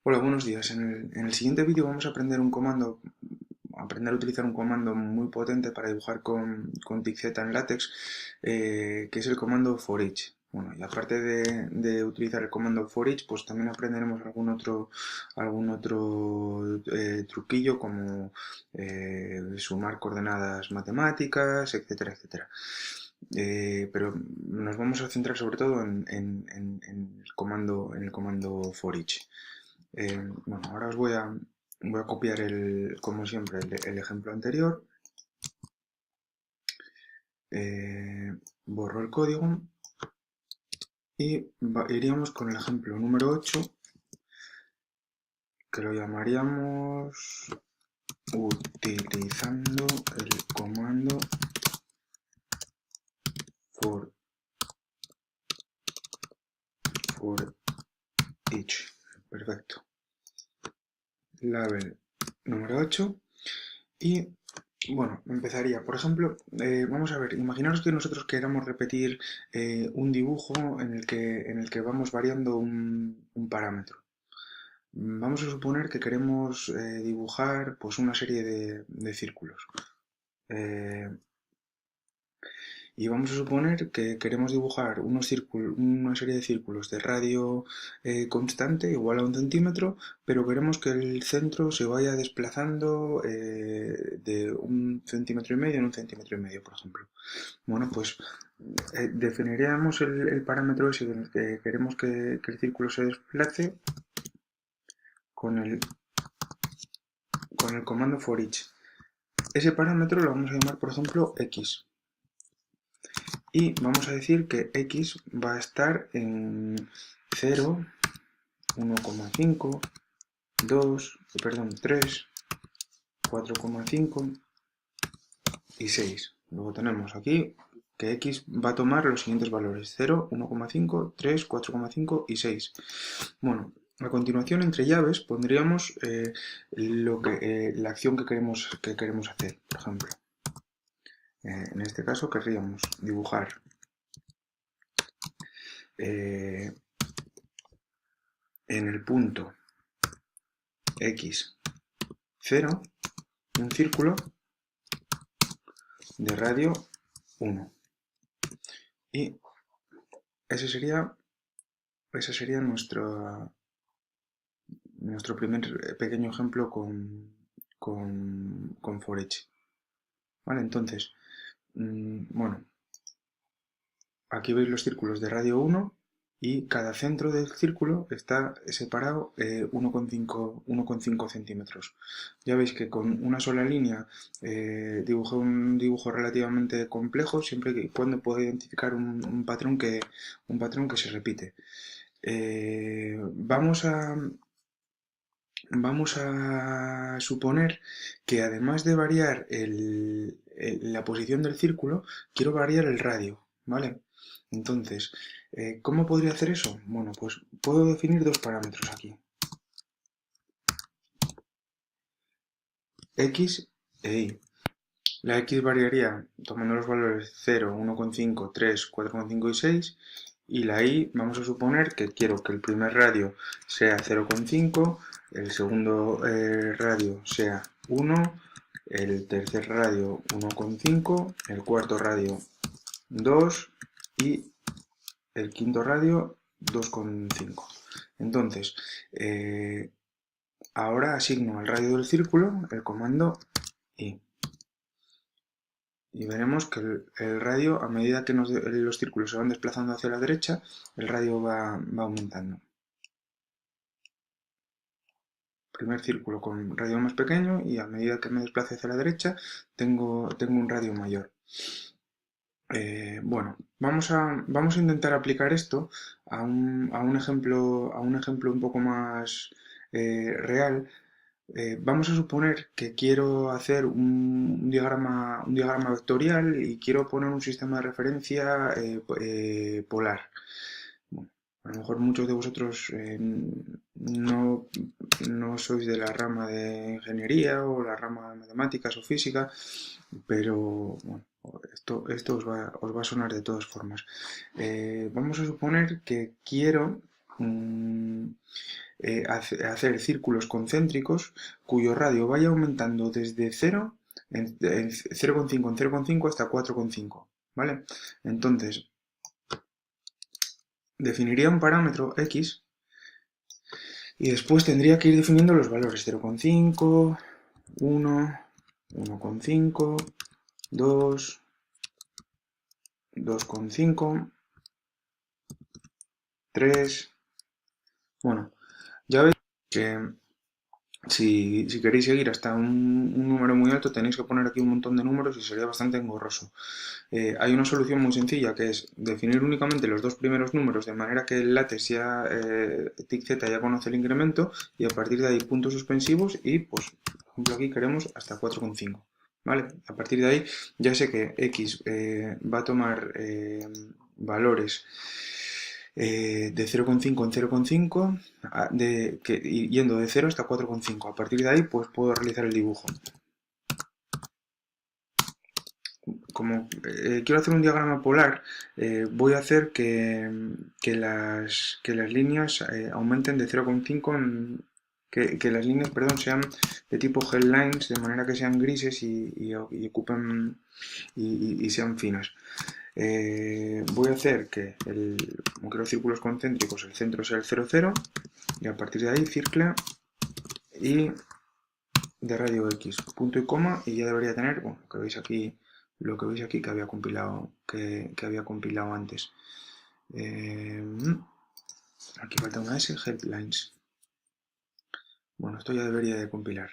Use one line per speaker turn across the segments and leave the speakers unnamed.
Hola, buenos días. En el siguiente vídeo vamos a aprender a utilizar un comando muy potente para dibujar con TICZ en LaTeX, que es el comando for each. Bueno, y aparte de utilizar el comando for each, pues también aprenderemos algún otro truquillo como sumar coordenadas matemáticas, etcétera, etcétera. Pero nos vamos a centrar sobre todo en el comando for each. Bueno, ahora voy a copiar como siempre, el ejemplo anterior. Borro el código y iríamos con el ejemplo número 8, que lo llamaríamos utilizando el comando for each. Perfecto. Label número 8 y bueno, empezaría, por ejemplo, vamos a ver, imaginaros que nosotros queramos repetir un dibujo en el que vamos variando un parámetro. Vamos a suponer que queremos dibujar pues, una serie de círculos. Y vamos a suponer que queremos dibujar una serie de círculos de radio constante, igual a 1 centímetro, pero queremos que el centro se vaya desplazando de 1,5 centímetros en 1,5 centímetros, por ejemplo. Bueno, pues definiríamos el parámetro ese en el que queremos que el círculo se desplace con el comando for each. Ese parámetro lo vamos a llamar, por ejemplo, x. Y vamos a decir que x va a estar en 0, 1,5, 2, perdón, 3, 4,5 y 6. Luego tenemos aquí que x va a tomar los siguientes valores: 0, 1,5, 3, 4,5 y 6. Bueno, a continuación, entre llaves, pondríamos la acción que queremos hacer. Por ejemplo, en este caso querríamos dibujar en el punto x, 0, un círculo de radio 1. Y ese sería nuestro primer pequeño ejemplo con for each. ¿Vale? Entonces, bueno, aquí veis los círculos de radio 1 y cada centro del círculo está separado 1,5 centímetros. Ya veis que con una sola línea dibujé un dibujo relativamente complejo, siempre y cuando pueda identificar un patrón que se repite. Vamos a suponer que además de variar la posición del círculo, quiero variar el radio, ¿vale? Entonces, ¿cómo podría hacer eso? Bueno, pues puedo definir dos parámetros aquí, x e y. La x variaría tomando los valores 0, 1,5, 3, 4,5 y 6. Y la y vamos a suponer que quiero que el primer radio sea 0,5, el segundo radio sea 1, el tercer radio 1,5, el cuarto radio 2 y el quinto radio 2,5. Entonces, ahora asigno al radio del círculo el comando y. Y veremos que el radio, a medida que los círculos se van desplazando hacia la derecha, el radio va aumentando. Primer círculo con radio más pequeño y a medida que me desplace hacia la derecha tengo un radio mayor. Bueno, vamos a intentar aplicar esto a un ejemplo un poco más real. Vamos a suponer que quiero hacer un diagrama vectorial y quiero poner un sistema de referencia polar. Bueno, a lo mejor muchos de vosotros no sois de la rama de ingeniería o la rama de matemáticas o física, pero bueno, esto os va a sonar de todas formas. Vamos a suponer que quiero hacer círculos concéntricos cuyo radio vaya aumentando desde 0 en 0,5 en 0,5 hasta 4,5, ¿vale? Entonces, definiría un parámetro x y después tendría que ir definiendo los valores 0,5, 1, 1,5, 2, 2,5, 3. Bueno, ya veis que si queréis seguir hasta un número muy alto tenéis que poner aquí un montón de números y sería bastante engorroso. Hay una solución muy sencilla que es definir únicamente los dos primeros números de manera que el látex ya, tic-z ya conoce el incremento y a partir de ahí puntos suspensivos y pues por ejemplo aquí queremos hasta 4,5. ¿Vale? A partir de ahí ya sé que x va a tomar valores de 0,5 en 0,5 yendo de 0 hasta 4,5. A partir de ahí pues puedo realizar el dibujo. Como quiero hacer un diagrama polar, voy a hacer que las líneas aumenten de 0,5 que las líneas, perdón, sean de tipo headlines, de manera que sean grises y ocupen y sean finas. Voy a hacer que, como quiero círculos concéntricos, el centro sea el 0, 0 y a partir de ahí circle y de radio x, punto y coma, y ya debería tener, bueno, lo que veis aquí que había compilado antes. Aquí falta una S, headlines. Bueno, esto ya debería de compilar.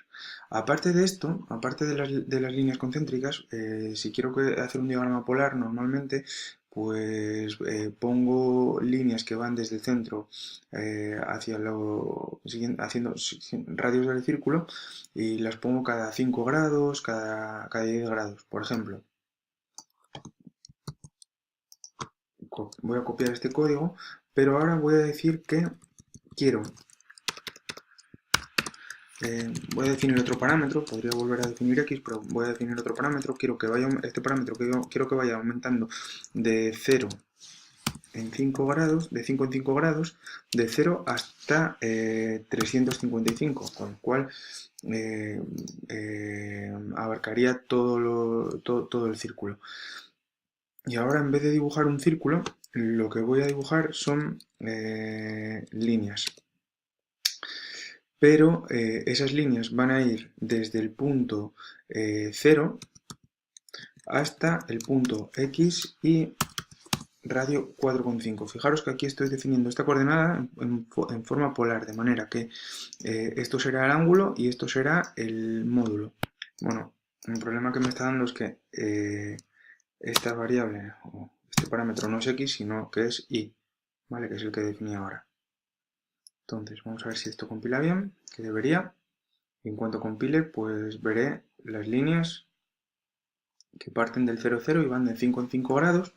Aparte de esto, aparte de las líneas concéntricas, si quiero hacer un diagrama polar, normalmente pues pongo líneas que van desde el centro haciendo radios del círculo y las pongo cada 5 grados, cada 10 grados, por ejemplo. Voy a copiar este código, pero ahora voy a decir que quiero voy a definir otro parámetro, podría volver a definir x, pero voy a definir otro parámetro, quiero que vaya, este parámetro quiero que vaya aumentando de 0 en 5 grados, de 5 en 5 grados, de 0 hasta 355, con lo cual abarcaría todo el círculo. Y ahora en vez de dibujar un círculo, lo que voy a dibujar son líneas. Pero esas líneas van a ir desde el punto 0 hasta el punto x y radio 4,5. Fijaros que aquí estoy definiendo esta coordenada en forma polar, de manera que esto será el ángulo y esto será el módulo. Bueno, un problema que me está dando es que esta variable, o este parámetro no es x, sino que es y, ¿vale? Que es el que definí ahora. Entonces, vamos a ver si esto compila bien, que debería. Y en cuanto compile, pues veré las líneas que parten del 0, 0 y van de 5 en 5 grados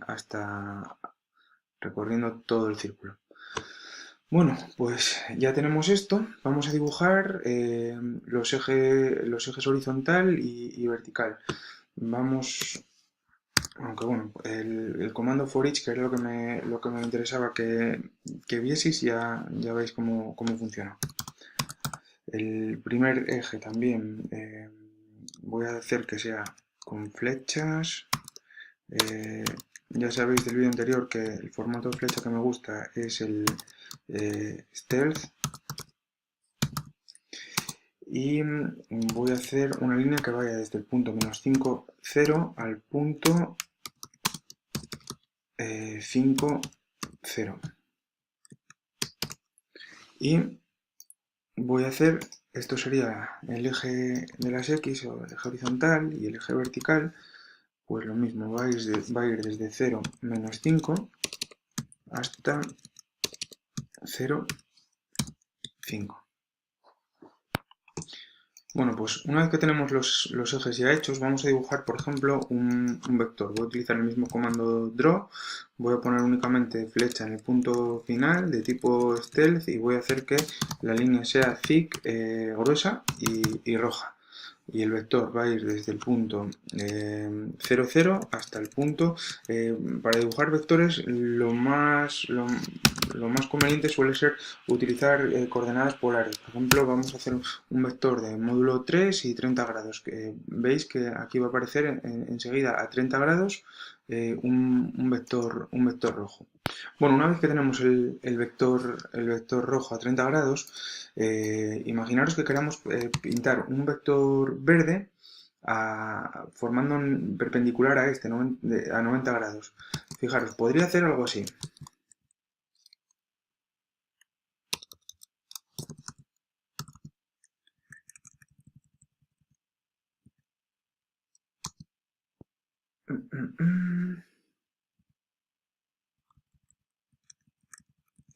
hasta recorriendo todo el círculo. Bueno, pues ya tenemos esto. Vamos a dibujar los ejes horizontal y vertical. Vamos... Aunque bueno, el comando for each, que es lo que me interesaba que vieseis, ya veis cómo funciona. El primer eje también voy a hacer que sea con flechas. Ya sabéis del vídeo anterior que el formato de flecha que me gusta es el stealth. Y voy a hacer una línea que vaya desde el punto -5, 0 al punto 5, 0. Y voy a hacer, esto sería el eje de las X o el eje horizontal y el eje vertical, pues lo mismo, va a ir desde 0, -5 hasta 0, 5. Bueno, pues una vez que tenemos los ejes ya hechos, vamos a dibujar, por ejemplo, un vector. Voy a utilizar el mismo comando draw, voy a poner únicamente flecha en el punto final de tipo stealth y voy a hacer que la línea sea thick, gruesa y roja. Y el vector va a ir desde el punto 0, 0 hasta el punto... para dibujar vectores lo lo más conveniente suele ser utilizar coordenadas polares. Por ejemplo, vamos a hacer un vector de módulo 3 y 30 grados. Veis que aquí va a aparecer enseguida a 30 grados un vector rojo. Bueno, una vez que tenemos el vector rojo a 30 grados, imaginaros que queramos pintar un vector verde formando un perpendicular a este, a 90 grados. Fijaros, podría hacer algo así.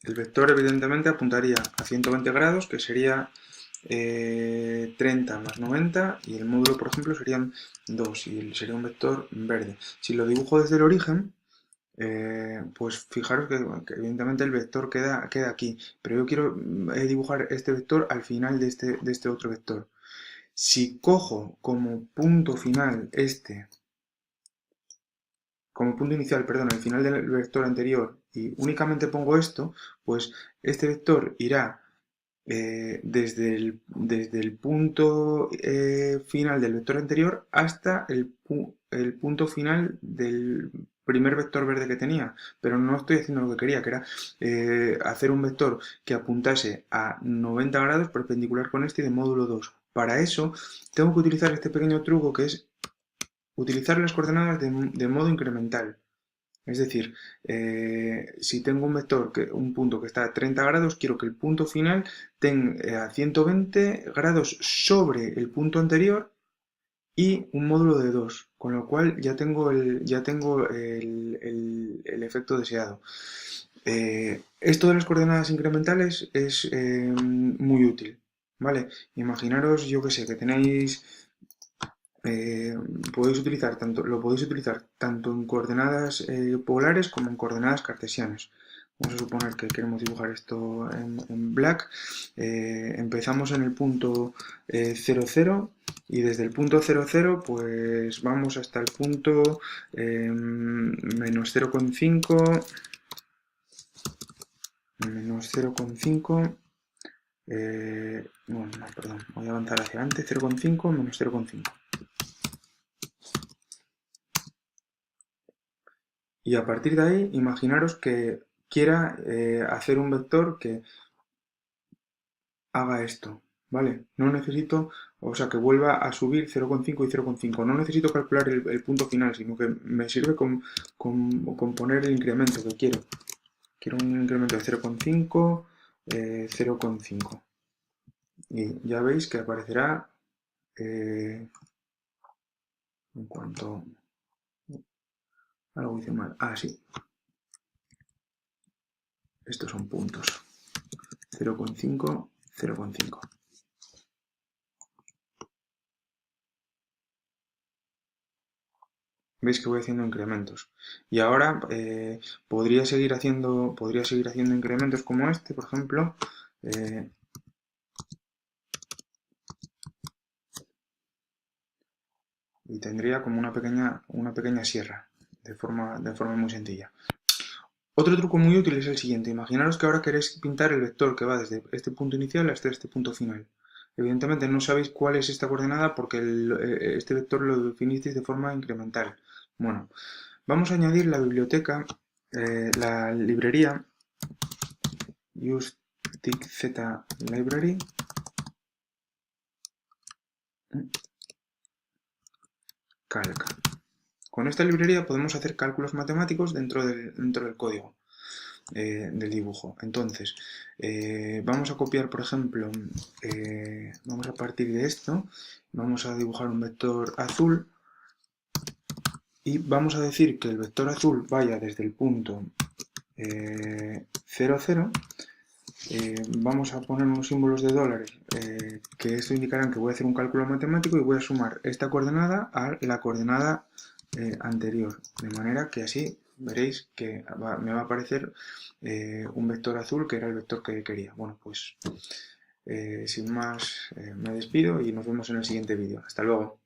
El vector evidentemente apuntaría a 120 grados, que sería 30 más 90, y el módulo, por ejemplo, serían 2, y sería un vector verde. Si lo dibujo desde el origen, pues fijaros que evidentemente el vector queda aquí, pero yo quiero dibujar este vector al final de este otro vector. Si cojo como punto final como punto inicial, perdón, el final del vector anterior y únicamente pongo esto, pues este vector irá desde el punto final del vector anterior hasta el punto final del primer vector verde que tenía, pero no estoy haciendo lo que quería, que era hacer un vector que apuntase a 90 grados perpendicular con este y de módulo 2. Para eso tengo que utilizar este pequeño truco que es utilizar las coordenadas de modo incremental. Es decir, si tengo un punto que está a 30 grados, quiero que el punto final tenga a 120 grados sobre el punto anterior y un módulo de 2, con lo cual ya tengo el efecto deseado. Esto de las coordenadas incrementales es muy útil, ¿vale? Imaginaros, yo que sé, que tenéis lo podéis utilizar tanto en coordenadas polares como en coordenadas cartesianas. Vamos a suponer que queremos dibujar esto en black. Empezamos en el punto 0, 0 y desde el punto 0, 0 pues vamos hasta el punto menos 0,5 menos 0,5 bueno, no, perdón, voy a avanzar hacia adelante, 0,5 menos 0,5. Y a partir de ahí, imaginaros que quiera hacer un vector que haga esto, ¿vale? No necesito, o sea, que vuelva a subir 0,5 y 0,5. No necesito calcular el punto final, sino que me sirve con poner el incremento que quiero. Quiero un incremento de 0,5, 0,5. Y ya veis que aparecerá en cuanto... Algo hice mal. Ah, sí. Estos son puntos. 0,5, 0,5. Veis que voy haciendo incrementos. Y ahora podría seguir haciendo incrementos como este, por ejemplo. Y tendría como una pequeña sierra, de forma muy sencilla. Otro truco muy útil es el siguiente. Imaginaros que ahora queréis pintar el vector que va desde este punto inicial hasta este punto final. Evidentemente no sabéis cuál es esta coordenada porque este vector lo definisteis de forma incremental. Bueno, vamos a añadir la biblioteca, la librería UseTickZLibrary. Calc. Con esta librería podemos hacer cálculos matemáticos dentro del código del dibujo. Entonces, vamos a copiar, por ejemplo, vamos a partir de esto, vamos a dibujar un vector azul y vamos a decir que el vector azul vaya desde el punto 0, 0. Vamos a poner unos símbolos de dólares que esto indicarán que voy a hacer un cálculo matemático y voy a sumar esta coordenada a la coordenada anterior, de manera que así veréis que me va a aparecer un vector azul que era el vector que quería. Bueno, pues sin más me despido y nos vemos en el siguiente vídeo. Hasta luego.